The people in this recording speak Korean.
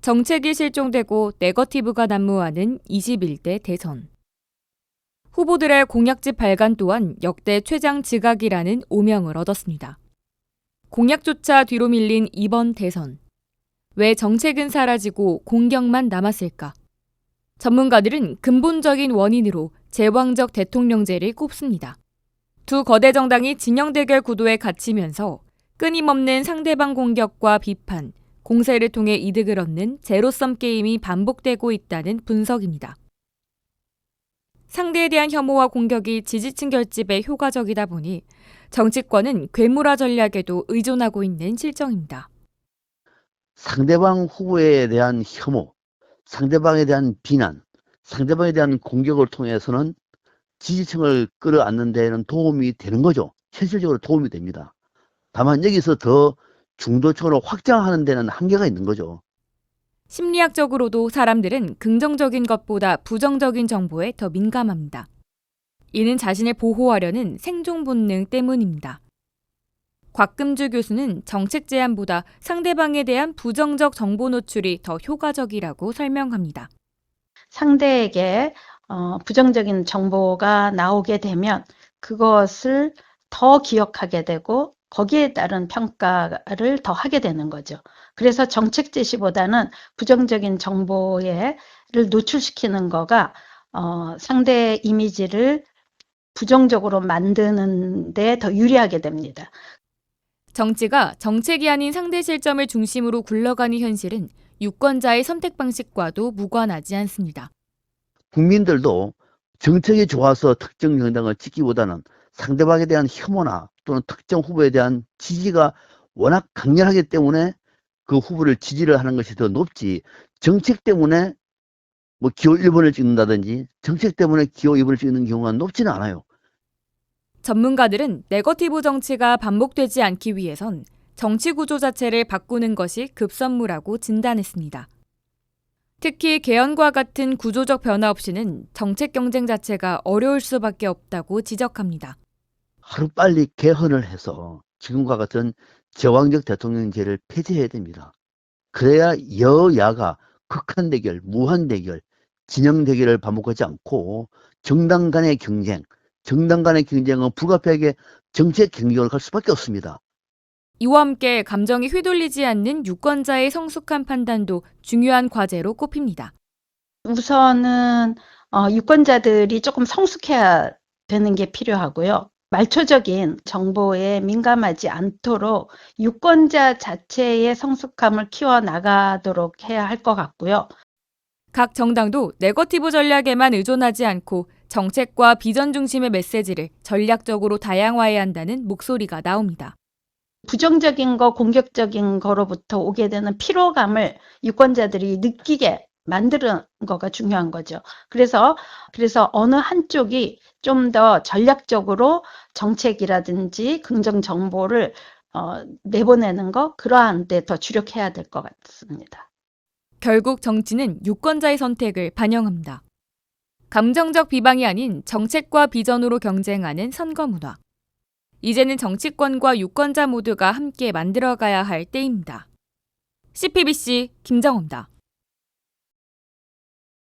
정책이 실종되고 네거티브가 난무하는 21대 대선. 후보들의 공약집 발간 또한 역대 최장 지각이라는 오명을 얻었습니다. 공약조차 뒤로 밀린 이번 대선. 왜 정책은 사라지고 공격만 남았을까? 전문가들은 근본적인 원인으로 제왕적 대통령제를 꼽습니다. 두 거대 정당이 진영 대결 구도에 갇히면서 끊임없는 상대방 공격과 비판, 공세를 통해 이득을 얻는 제로섬 게임이 반복되고 있다는 분석입니다. 상대에 대한 혐오와 공격이 지지층 결집에 효과적이다 보니 정치권은 괴물화 전략에도 의존하고 있는 실정입니다. 상대방 후보에 대한 혐오, 상대방에 대한 비난, 상대방에 대한 공격을 통해서는 지지층을 끌어안는 데는 도움이 되는 거죠. 현실적으로 도움이 됩니다. 다만 여기서 더 중도층으로 확장하는 데는 한계가 있는 거죠. 심리학적으로도 사람들은 긍정적인 것보다 부정적인 정보에 더 민감합니다. 이는 자신을 보호하려는 생존 본능 때문입니다. 곽금주 교수는 정책 제안보다 상대방에 대한 부정적 정보 노출이 더 효과적이라고 설명합니다. 상대에게 부정적인 정보가 나오게 되면 그것을 더 기억하게 되고 거기에 따른 평가를 더 하게 되는 거죠. 그래서 정책 제시보다는 부정적인 정보를 노출시키는 거가 상대의 이미지를 부정적으로 만드는 데 더 유리하게 됩니다. 정치가 정책이 아닌 상대 실점을 중심으로 굴러가는 현실은 유권자의 선택 방식과도 무관하지 않습니다. 국민들도 정책이 좋아서 특정 정당을 찍기보다는 상대방에 대한 혐오나 또는 특정 후보에 대한 지지가 워낙 강렬하기 때문에 그 후보를 지지를 하는 것이 더 높지, 정책 때문에 기호 1번을 찍는다든지 정책 때문에 기호 2번을 찍는 경우가 높지는 않아요. 전문가들은 네거티브 정치가 반복되지 않기 위해선 정치 구조 자체를 바꾸는 것이 급선무라고 진단했습니다. 특히 개헌과 같은 구조적 변화 없이는 정책 경쟁 자체가 어려울 수밖에 없다고 지적합니다. 하루빨리 개헌을 해서 지금과 같은 제왕적 대통령제를 폐지해야 됩니다. 그래야 여야가 극한 대결, 무한 대결, 진영 대결을 반복하지 않고 정당 간의 경쟁, 정당 간의 경쟁은 불가피하게 정책 경쟁을 갈 수밖에 없습니다. 이와 함께 감정이 휘둘리지 않는 유권자의 성숙한 판단도 중요한 과제로 꼽힙니다. 우선은 유권자들이 조금 성숙해야 되는 게 필요하고요. 말초적인 정보에 민감하지 않도록 유권자 자체의 성숙함을 키워나가도록 해야 할 것 같고요. 각 정당도 네거티브 전략에만 의존하지 않고 정책과 비전 중심의 메시지를 전략적으로 다양화해야 한다는 목소리가 나옵니다. 부정적인 거, 공격적인 거로부터 오게 되는 피로감을 유권자들이 느끼게 만드는 거가 중요한 거죠. 그래서 어느 한쪽이 좀 더 전략적으로 정책이라든지 긍정 정보를 내보내는 거, 그러한 데 더 주력해야 될 것 같습니다. 결국 정치는 유권자의 선택을 반영합니다. 감정적 비방이 아닌 정책과 비전으로 경쟁하는 선거 문화. 이제는 정치권과 유권자 모두가 함께 만들어가야 할 때입니다. CPBC 김정호입니다.